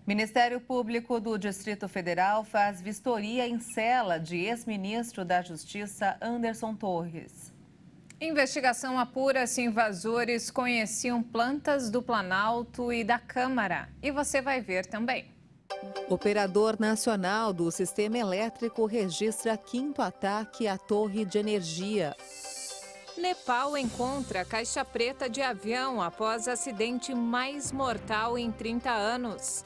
Ministério Público do Distrito Federal faz vistoria em cela de ex-ministro da Justiça Anderson Torres. Investigação apura se invasores conheciam plantas do Planalto e da Câmara. E você vai ver também. Operador nacional do sistema elétrico registra 5º ataque à torre de energia. Nepal encontra caixa preta de avião após acidente mais mortal em 30 anos.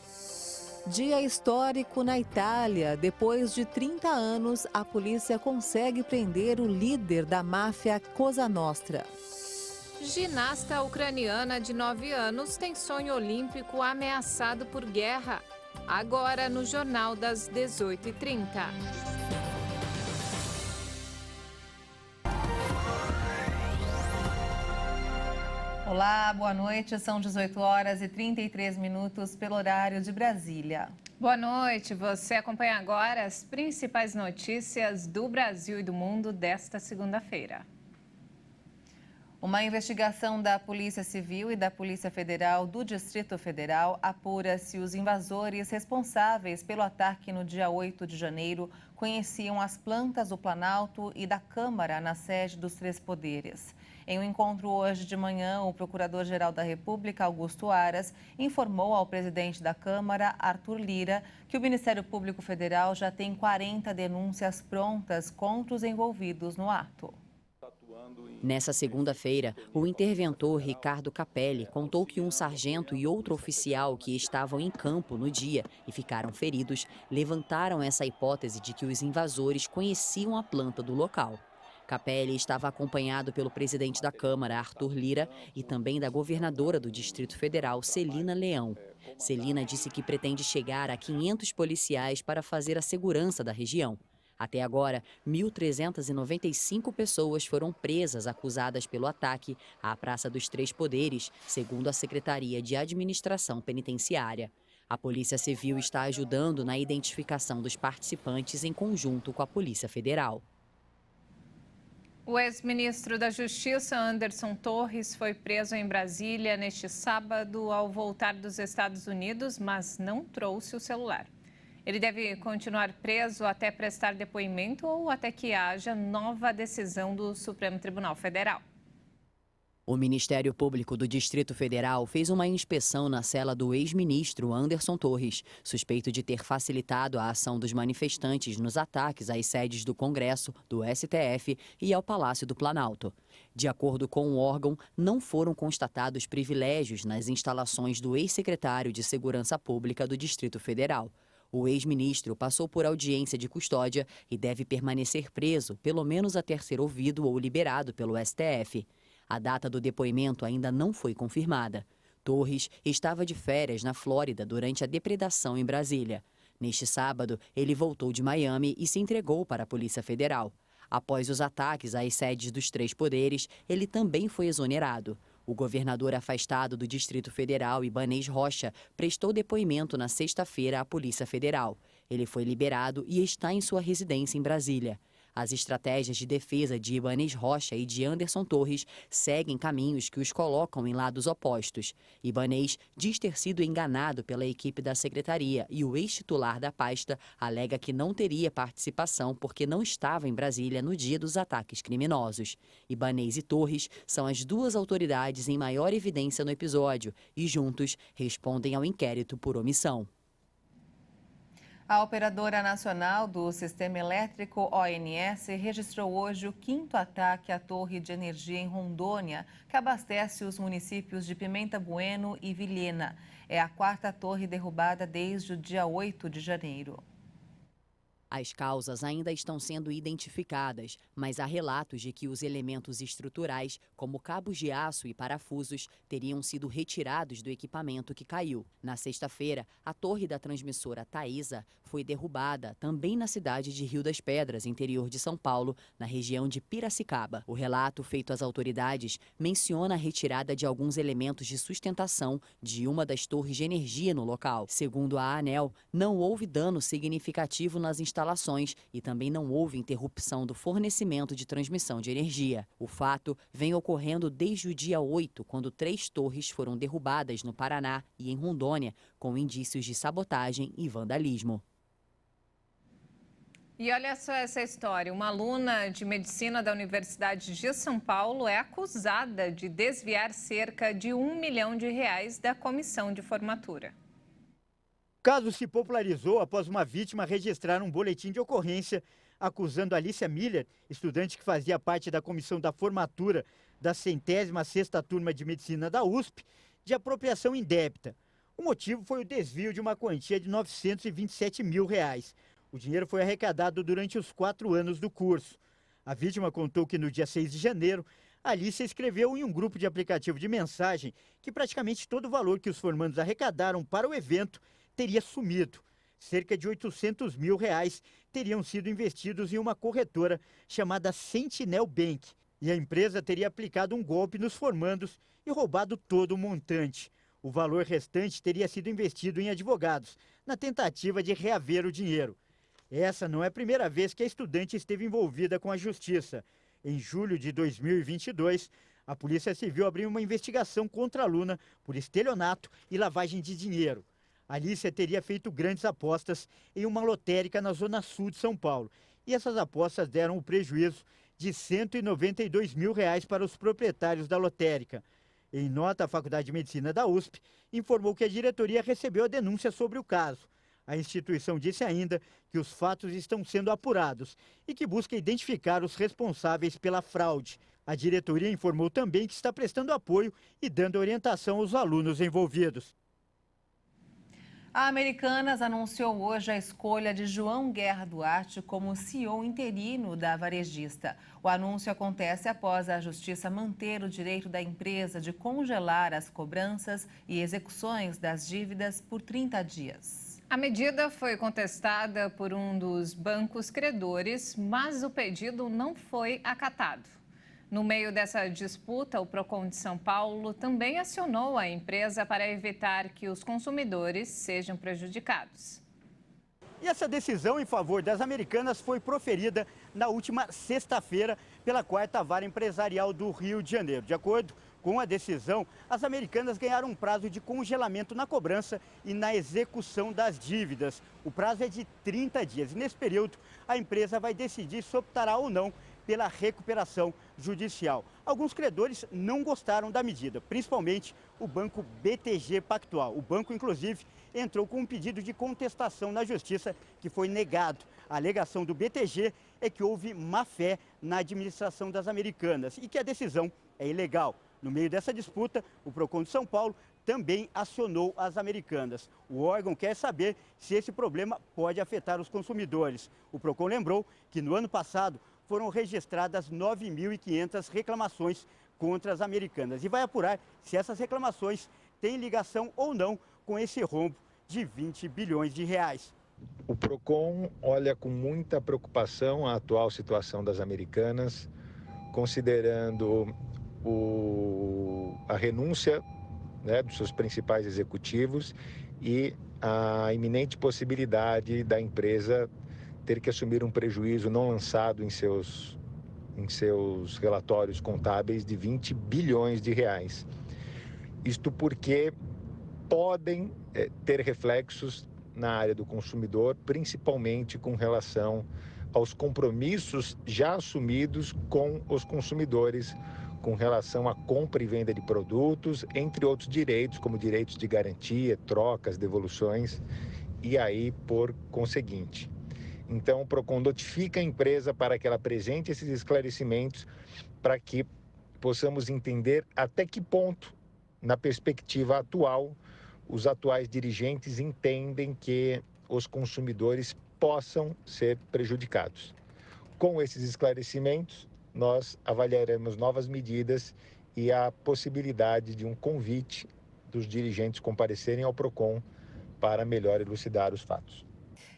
Dia histórico na Itália. Depois de 30 anos, a polícia consegue prender o líder da máfia Cosa Nostra. Ginasta ucraniana de 9 anos tem sonho olímpico ameaçado por guerra. Agora no Jornal das 18h30. Olá, boa noite. São 18h33 pelo horário de Brasília. Boa noite. Você acompanha agora as principais notícias do Brasil e do mundo desta segunda-feira. Uma investigação da Polícia Civil e da Polícia Federal do Distrito Federal apura se os invasores responsáveis pelo ataque no dia 8 de janeiro conheciam as plantas do Planalto e da Câmara na sede dos três poderes. Em um encontro hoje de manhã, o Procurador-Geral da República, Augusto Aras, informou ao presidente da Câmara, Arthur Lira, que o Ministério Público Federal já tem 40 denúncias prontas contra os envolvidos no ato. Nessa segunda-feira, o interventor Ricardo Capelli contou que um sargento e outro oficial que estavam em campo no dia e ficaram feridos levantaram essa hipótese de que os invasores conheciam a planta do local. Capelli estava acompanhado pelo presidente da Câmara, Arthur Lira, e também da governadora do Distrito Federal, Celina Leão. Celina disse que pretende chegar a 500 policiais para fazer a segurança da região. Até agora, 1.395 pessoas foram presas acusadas pelo ataque à Praça dos Três Poderes, segundo a Secretaria de Administração Penitenciária. A Polícia Civil está ajudando na identificação dos participantes em conjunto com a Polícia Federal. O ex-ministro da Justiça, Anderson Torres, foi preso em Brasília neste sábado ao voltar dos Estados Unidos, mas não trouxe o celular. Ele deve continuar preso até prestar depoimento ou até que haja nova decisão do Supremo Tribunal Federal. O Ministério Público do Distrito Federal fez uma inspeção na cela do ex-ministro Anderson Torres, suspeito de ter facilitado a ação dos manifestantes nos ataques às sedes do Congresso, do STF e ao Palácio do Planalto. De acordo com o órgão, não foram constatados privilégios nas instalações do ex-secretário de Segurança Pública do Distrito Federal. O ex-ministro passou por audiência de custódia e deve permanecer preso, pelo menos até ser ouvido ou liberado pelo STF. A data do depoimento ainda não foi confirmada. Torres estava de férias na Flórida durante a depredação em Brasília. Neste sábado, ele voltou de Miami e se entregou para a Polícia Federal. Após os ataques às sedes dos três poderes, ele também foi exonerado. O governador afastado do Distrito Federal, Ibanez Rocha, prestou depoimento na sexta-feira à Polícia Federal. Ele foi liberado e está em sua residência em Brasília. As estratégias de defesa de Ibanez Rocha e de Anderson Torres seguem caminhos que os colocam em lados opostos. Ibanez diz ter sido enganado pela equipe da secretaria e o ex-titular da pasta alega que não teria participação porque não estava em Brasília no dia dos ataques criminosos. Ibanez e Torres são as duas autoridades em maior evidência no episódio e juntos respondem ao inquérito por omissão. A Operadora Nacional do Sistema Elétrico, ONS, registrou hoje o 5º ataque à torre de energia em Rondônia, que abastece os municípios de Pimenta Bueno e Vilhena. É a 4ª torre derrubada desde o dia 8 de janeiro. As causas ainda estão sendo identificadas, mas há relatos de que os elementos estruturais, como cabos de aço e parafusos, teriam sido retirados do equipamento que caiu. Na sexta-feira, a torre da transmissora Taísa foi derrubada também na cidade de Rio das Pedras, interior de São Paulo, na região de Piracicaba. O relato feito às autoridades menciona a retirada de alguns elementos de sustentação de uma das torres de energia no local. Segundo a ANEEL, não houve dano significativo nas instalações instalações e também não houve interrupção do fornecimento de transmissão de energia. O fato vem ocorrendo desde o dia 8, quando 3 torres foram derrubadas no Paraná e em Rondônia, com indícios de sabotagem e vandalismo. E olha só essa história. Uma aluna de medicina da Universidade de São Paulo é acusada de desviar cerca de R$1 milhão da comissão de formatura. O caso se popularizou após uma vítima registrar um boletim de ocorrência acusando Alicia Miller, estudante que fazia parte da comissão da formatura da 106ª turma de medicina da USP, de apropriação indébita. O motivo foi o desvio de uma quantia de R$927 mil. O dinheiro foi arrecadado durante os 4 anos do curso. A vítima contou que no dia 6 de janeiro, Alicia escreveu em um grupo de aplicativo de mensagem que praticamente todo o valor que os formandos arrecadaram para o evento teria sumido. Cerca de R$800 mil teriam sido investidos em uma corretora chamada Sentinel Bank. E a empresa teria aplicado um golpe nos formandos e roubado todo o montante. O valor restante teria sido investido em advogados, na tentativa de reaver o dinheiro. Essa não é a primeira vez que a estudante esteve envolvida com a justiça. Em julho de 2022, a Polícia Civil abriu uma investigação contra a aluna por estelionato e lavagem de dinheiro. Alicia teria feito grandes apostas em uma lotérica na zona sul de São Paulo. E essas apostas deram o prejuízo de R$192 mil para os proprietários da lotérica. Em nota, a Faculdade de Medicina da USP informou que a diretoria recebeu a denúncia sobre o caso. A instituição disse ainda que os fatos estão sendo apurados e que busca identificar os responsáveis pela fraude. A diretoria informou também que está prestando apoio e dando orientação aos alunos envolvidos. A Americanas anunciou hoje a escolha de João Guerra Duarte como CEO interino da varejista. O anúncio acontece após a Justiça manter o direito da empresa de congelar as cobranças e execuções das dívidas por 30 dias. A medida foi contestada por um dos bancos credores, mas o pedido não foi acatado. No meio dessa disputa, o Procon de São Paulo também acionou a empresa para evitar que os consumidores sejam prejudicados. E essa decisão em favor das Americanas foi proferida na última sexta-feira pela 4ª Vara Empresarial do Rio de Janeiro. De acordo com a decisão, as Americanas ganharam um prazo de congelamento na cobrança e na execução das dívidas. O prazo é de 30 dias e nesse período a empresa vai decidir se optará ou não pela recuperação judicial. Alguns credores não gostaram da medida, principalmente o banco BTG Pactual. O banco, inclusive, entrou com um pedido de contestação na justiça que foi negado. A alegação do BTG é que houve má-fé na administração das Americanas e que a decisão é ilegal. No meio dessa disputa, o Procon de São Paulo também acionou as Americanas. O órgão quer saber se esse problema pode afetar os consumidores. O Procon lembrou que no ano passado foram registradas 9.500 reclamações contra as Americanas e vai apurar se essas reclamações têm ligação ou não com esse rombo de R$20 bilhões. O Procon olha com muita preocupação a atual situação das Americanas, considerando a renúncia, dos seus principais executivos e a iminente possibilidade da empresa ter que assumir um prejuízo não lançado em seus relatórios contábeis de R$20 bilhões. Isto porque podem ter reflexos na área do consumidor, principalmente com relação aos compromissos já assumidos com os consumidores, com relação à compra e venda de produtos, entre outros direitos, como direitos de garantia, trocas, devoluções, e aí, por conseguinte. Então, o Procon notifica a empresa para que ela apresente esses esclarecimentos, para que possamos entender até que ponto, na perspectiva atual, os atuais dirigentes entendem que os consumidores possam ser prejudicados. Com esses esclarecimentos, nós avaliaremos novas medidas e a possibilidade de um convite dos dirigentes comparecerem ao Procon para melhor elucidar os fatos.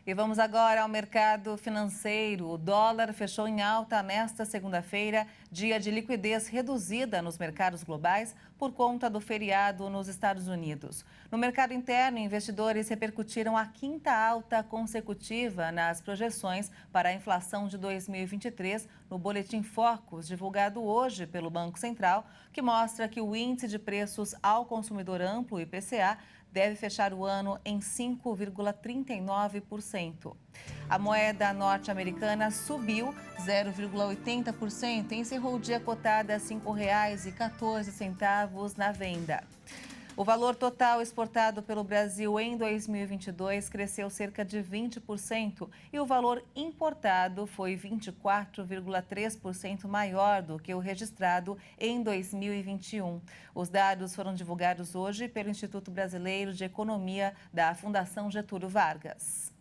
E vamos agora ao mercado financeiro. O dólar fechou em alta nesta segunda-feira, dia de liquidez reduzida nos mercados globais por conta do feriado nos Estados Unidos. No mercado interno, investidores repercutiram a quinta alta consecutiva nas projeções para a inflação de 2023 no Boletim Focus, divulgado hoje pelo Banco Central, que mostra que o índice de preços ao consumidor amplo, IPCA, deve fechar o ano em 5,39%. A moeda norte-americana subiu 0,80% e encerrou o dia cotada a R$ 5,14 na venda. O valor total exportado pelo Brasil em 2022 cresceu cerca de 20% e o valor importado foi 24,3% maior do que o registrado em 2021. Os dados foram divulgados hoje pelo Instituto Brasileiro de Economia da Fundação Getúlio Vargas.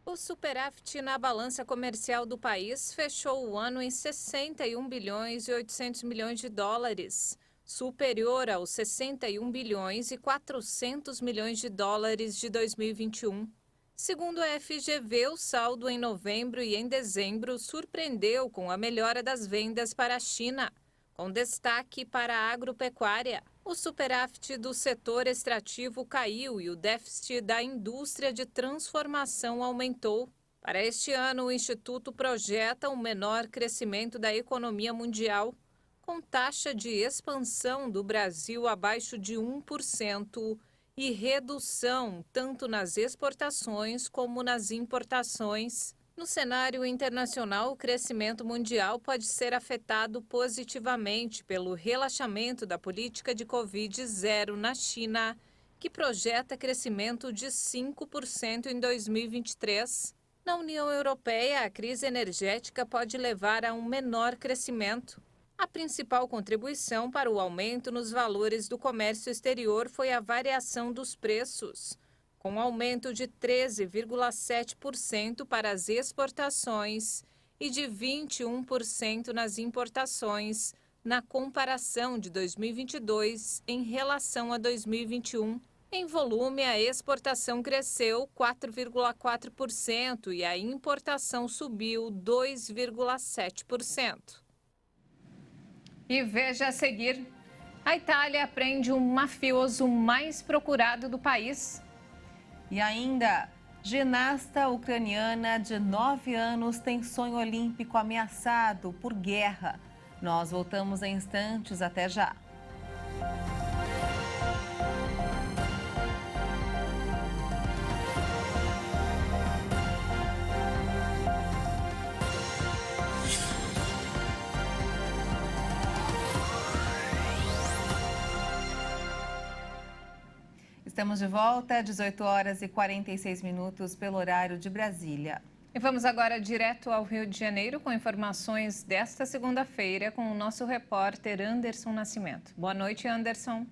O superávit na balança comercial do país fechou o ano em 61 bilhões e 800 milhões de dólares. Superior aos 61 bilhões e 400 milhões de dólares de 2021. Segundo a FGV, o saldo em novembro e em dezembro surpreendeu com a melhora das vendas para a China, com destaque para a agropecuária. O superávit do setor extrativo caiu e o déficit da indústria de transformação aumentou. Para este ano, o Instituto projeta um menor crescimento da economia mundial, com taxa de expansão do Brasil abaixo de 1% e redução tanto nas exportações como nas importações. No cenário internacional, o crescimento mundial pode ser afetado positivamente pelo relaxamento da política de Covid-0 na China, que projeta crescimento de 5% em 2023. Na União Europeia, a crise energética pode levar a um menor crescimento. A principal contribuição para o aumento nos valores do comércio exterior foi a variação dos preços, com aumento de 13,7% para as exportações e de 21% nas importações, na comparação de 2022 em relação a 2021. Em volume, a exportação cresceu 4,4% e a importação subiu 2,7%. E veja a seguir, a Itália prende o mafioso mais procurado do país. E ainda, ginasta ucraniana de 9 anos tem sonho olímpico ameaçado por guerra. Nós voltamos em instantes, até já. Estamos de volta, 18 horas e 46 minutos pelo horário de Brasília. E vamos agora direto ao Rio de Janeiro com informações desta segunda-feira com o nosso repórter Anderson Nascimento. Boa noite, Anderson.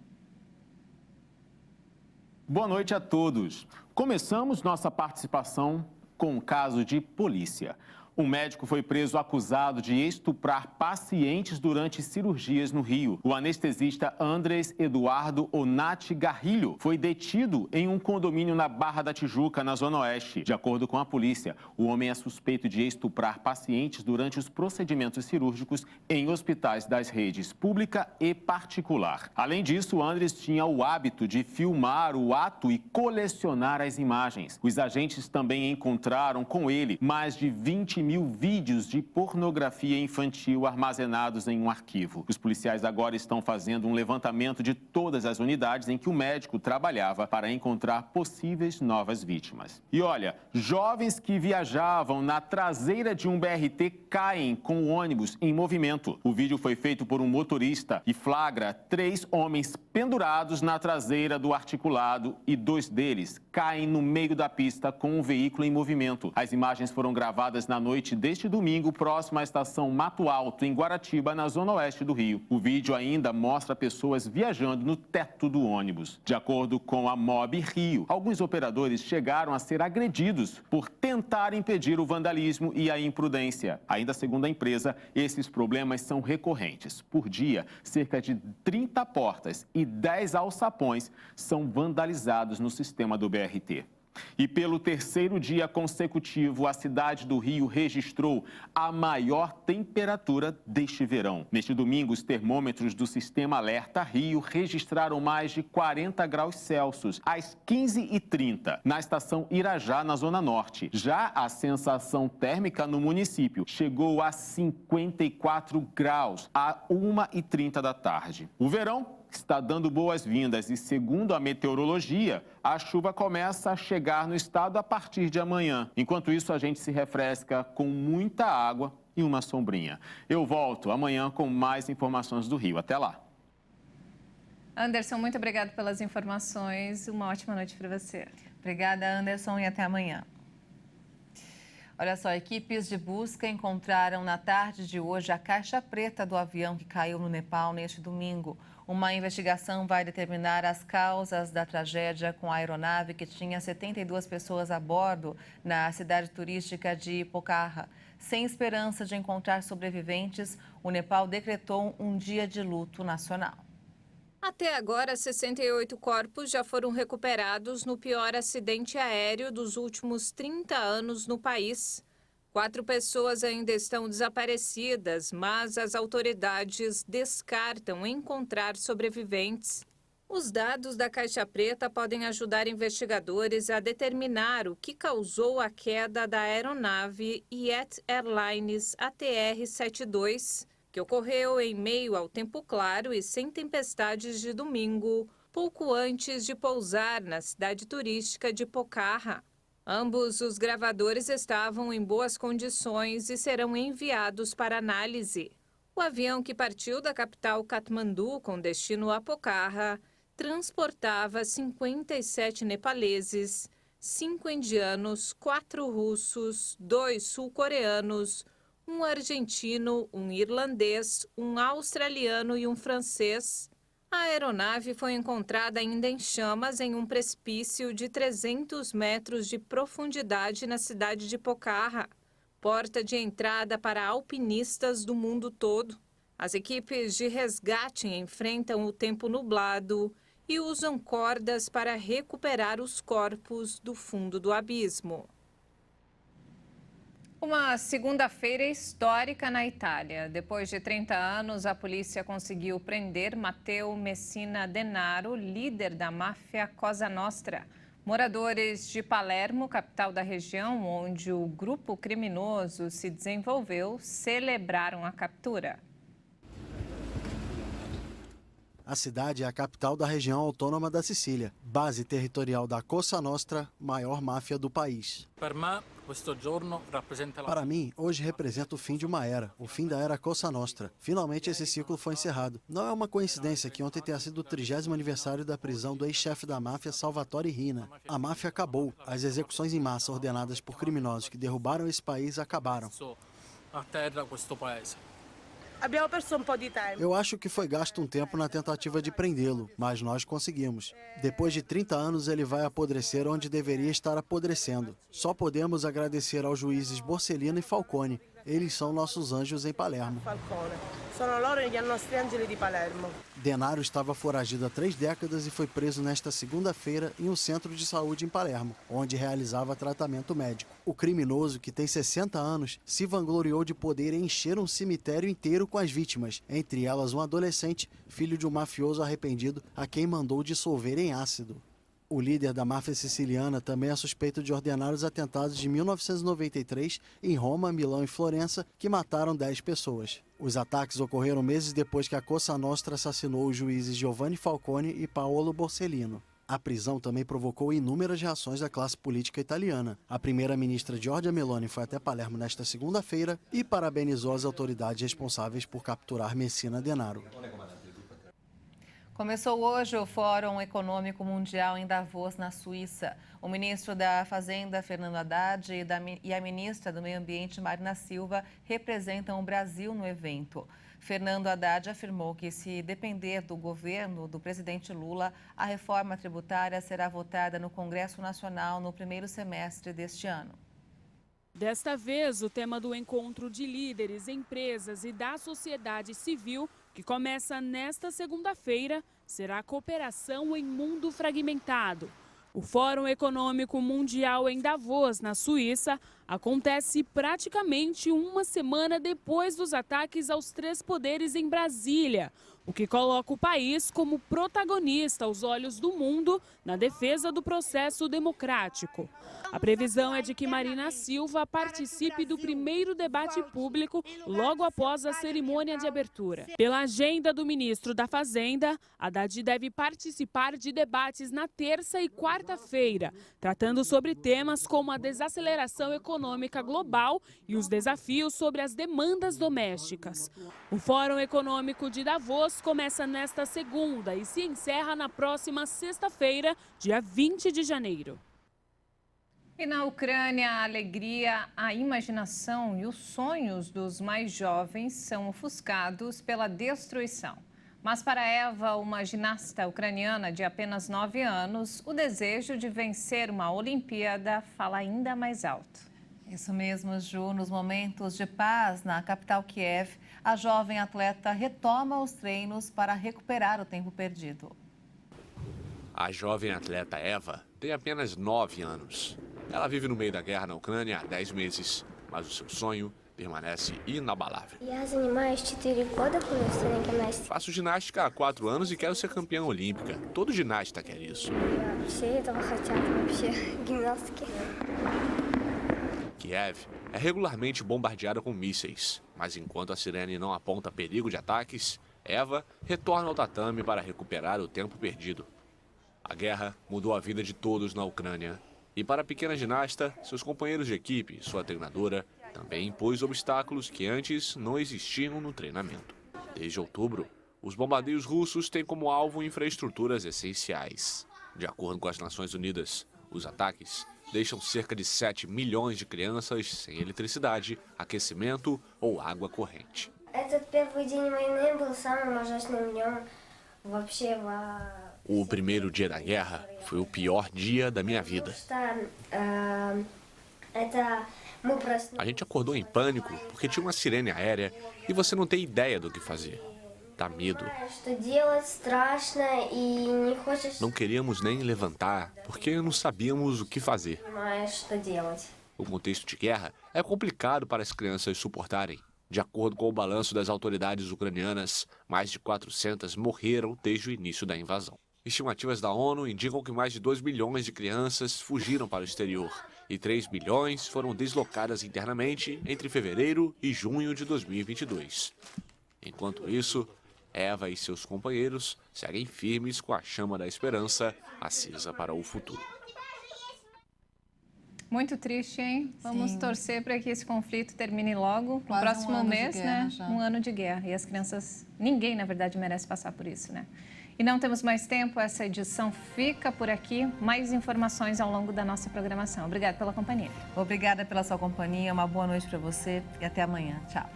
Boa noite a todos. Começamos nossa participação com um caso de polícia. Um médico foi preso acusado de estuprar pacientes durante cirurgias no Rio. O anestesista Andrés Eduardo Onati Garrilho foi detido em um condomínio na Barra da Tijuca, na Zona Oeste. De acordo com a polícia, o homem é suspeito de estuprar pacientes durante os procedimentos cirúrgicos em hospitais das redes pública e particular. Além disso, Andrés tinha o hábito de filmar o ato e colecionar as imagens. Os agentes também encontraram com ele mais de 20 mil vídeos de pornografia infantil armazenados em um arquivo. Os policiais agora estão fazendo um levantamento de todas as unidades em que o médico trabalhava para encontrar possíveis novas vítimas. E olha, jovens que viajavam na traseira de um BRT caem com o ônibus em movimento. O vídeo foi feito por um motorista e flagra 3 homens pendurados na traseira do articulado e 2 deles caem no meio da pista com um veículo em movimento. As imagens foram gravadas na noite deste domingo, próximo à estação Mato Alto, em Guaratiba, na zona oeste do Rio. O vídeo ainda mostra pessoas viajando no teto do ônibus. De acordo com a Mob Rio, alguns operadores chegaram a ser agredidos por tentar impedir o vandalismo e a imprudência. Ainda segundo a empresa, esses problemas são recorrentes. Por dia, cerca de 30 portas e 10 alçapões são vandalizados no sistema do BRT. E pelo terceiro dia consecutivo, a cidade do Rio registrou a maior temperatura deste verão. Neste domingo, os termômetros do Sistema Alerta Rio registraram mais de 40 graus Celsius, às 15h30, na estação Irajá, na Zona Norte. Já a sensação térmica no município chegou a 54 graus, às 1h30 da tarde. O verão está dando boas-vindas e, segundo a meteorologia, a chuva começa a chegar no estado a partir de amanhã. Enquanto isso, a gente se refresca com muita água e uma sombrinha. Eu volto amanhã com mais informações do Rio. Até lá. Anderson, muito obrigado pelas informações. Uma ótima noite para você. Obrigada, Anderson, e até amanhã. Olha só, equipes de busca encontraram na tarde de hoje a caixa preta do avião que caiu no Nepal neste domingo. Uma investigação vai determinar as causas da tragédia com a aeronave que tinha 72 pessoas a bordo na cidade turística de Pokhara. Sem esperança de encontrar sobreviventes, o Nepal decretou um dia de luto nacional. Até agora, 68 corpos já foram recuperados no pior acidente aéreo dos últimos 30 anos no país. 4 pessoas ainda estão desaparecidas, mas as autoridades descartam encontrar sobreviventes. Os dados da Caixa Preta podem ajudar investigadores a determinar o que causou a queda da aeronave Jet Airlines ATR-72, que ocorreu em meio ao tempo claro e sem tempestades de domingo, pouco antes de pousar na cidade turística de Pokhara. Ambos os gravadores estavam em boas condições e serão enviados para análise. O avião que partiu da capital Katmandu com destino a Pokhara transportava 57 nepaleses, 5 indianos, 4 russos, 2 sul-coreanos, um argentino, um irlandês, um australiano e um francês. A aeronave foi encontrada ainda em chamas em um precipício de 300 metros de profundidade na cidade de Pokhara, porta de entrada para alpinistas do mundo todo. As equipes de resgate enfrentam o tempo nublado e usam cordas para recuperar os corpos do fundo do abismo. Uma segunda-feira histórica na Itália. Depois de 30 anos, a polícia conseguiu prender Matteo Messina Denaro, líder da máfia Cosa Nostra. Moradores de Palermo, capital da região onde o grupo criminoso se desenvolveu, celebraram a captura. A cidade é a capital da região autônoma da Sicília, base territorial da Cosa Nostra, maior máfia do país. Para mim, hoje representa o fim de uma era, o fim da era Cosa Nostra. Finalmente esse ciclo foi encerrado. Não é uma coincidência que ontem tenha sido o 30º aniversário da prisão do ex-chefe da máfia, Salvatore Riina. A máfia acabou. As execuções em massa ordenadas por criminosos que derrubaram esse país acabaram. Eu acho que foi gasto um tempo na tentativa de prendê-lo, mas nós conseguimos. Depois de 30 anos, ele vai apodrecer onde deveria estar apodrecendo. Só podemos agradecer aos juízes Borsellino e Falcone. Eles são nossos anjos em Palermo. Denaro estava foragido há 3 décadas e foi preso nesta segunda-feira em um centro de saúde em Palermo, onde realizava tratamento médico. O criminoso, que tem 60 anos, se vangloriou de poder encher um cemitério inteiro com as vítimas, entre elas um adolescente, filho de um mafioso arrependido, a quem mandou dissolver em ácido. O líder da máfia siciliana também é suspeito de ordenar os atentados de 1993 em Roma, Milão e Florença, que mataram 10 pessoas. Os ataques ocorreram meses depois que a Cosa Nostra assassinou os juízes Giovanni Falcone e Paolo Borsellino. A prisão também provocou inúmeras reações da classe política italiana. A primeira-ministra Giorgia Meloni foi até Palermo nesta segunda-feira e parabenizou as autoridades responsáveis por capturar Messina Denaro. Começou hoje o Fórum Econômico Mundial em Davos, na Suíça. O ministro da Fazenda, Fernando Haddad, e a ministra do Meio Ambiente, Marina Silva, representam o Brasil no evento. Fernando Haddad afirmou que, se depender do governo do presidente Lula, a reforma tributária será votada no Congresso Nacional no primeiro semestre deste ano. Desta vez, o tema do encontro de líderes, empresas e da sociedade civil, que começa nesta segunda-feira, será a cooperação em mundo fragmentado. O Fórum Econômico Mundial em Davos, na Suíça, acontece praticamente uma semana depois dos ataques aos 3 poderes em Brasília, o que coloca o país como protagonista aos olhos do mundo na defesa do processo democrático. A previsão é de que Marina Silva participe do primeiro debate público logo após a cerimônia de abertura. Pela agenda do ministro da Fazenda, Haddad deve participar de debates na terça e quarta-feira, tratando sobre temas como a desaceleração econômica global e os desafios sobre as demandas domésticas. O Fórum Econômico de Davos começa nesta segunda e se encerra na próxima sexta-feira, dia 20 de janeiro. E na Ucrânia, a alegria, a imaginação e os sonhos dos mais jovens são ofuscados pela destruição. Mas para Eva, uma ginasta ucraniana de apenas 9 anos, o desejo de vencer uma Olimpíada fala ainda mais alto. Isso mesmo, Ju. Nos momentos de paz na capital Kiev, a jovem atleta retoma os treinos para recuperar o tempo perdido. A jovem atleta Eva tem apenas 9 anos. Ela vive no meio da guerra na Ucrânia há 10 meses, mas o seu sonho permanece inabalável. Faço ginástica há 4 anos e quero ser campeã olímpica. Todo ginasta quer isso. Kiev é regularmente bombardeada com mísseis, mas enquanto a sirene não aponta perigo de ataques, Eva retorna ao tatame para recuperar o tempo perdido. A guerra mudou a vida de todos na Ucrânia. E para a pequena ginasta, seus companheiros de equipe e sua treinadora também impôs obstáculos que antes não existiam no treinamento. Desde outubro, os bombardeios russos têm como alvo infraestruturas essenciais. De acordo com as Nações Unidas, os ataques deixam cerca de 7 milhões de crianças sem eletricidade, aquecimento ou água corrente. O primeiro dia da guerra foi o pior dia da minha vida. A gente acordou em pânico porque tinha uma sirene aérea e você não tem ideia do que fazer. Dá medo. Não queríamos nem levantar porque não sabíamos o que fazer. O contexto de guerra é complicado para as crianças suportarem. De acordo com o balanço das autoridades ucranianas, mais de 400 morreram desde o início da invasão. Estimativas da ONU indicam que mais de 2 milhões de crianças fugiram para o exterior e 3 milhões foram deslocadas internamente entre fevereiro e junho de 2022. Enquanto isso, Eva e seus companheiros seguem firmes com a chama da esperança acesa para o futuro. Muito triste, hein? Vamos torcer para que esse conflito termine logo. Quase no próximo mês, né? Já. Um ano de guerra. E as crianças, ninguém, na verdade, merece passar por isso, né? E não temos mais tempo, essa edição fica por aqui. Mais informações ao longo da nossa programação. Obrigada pela companhia. Obrigada pela sua companhia, uma boa noite para você e até amanhã. Tchau.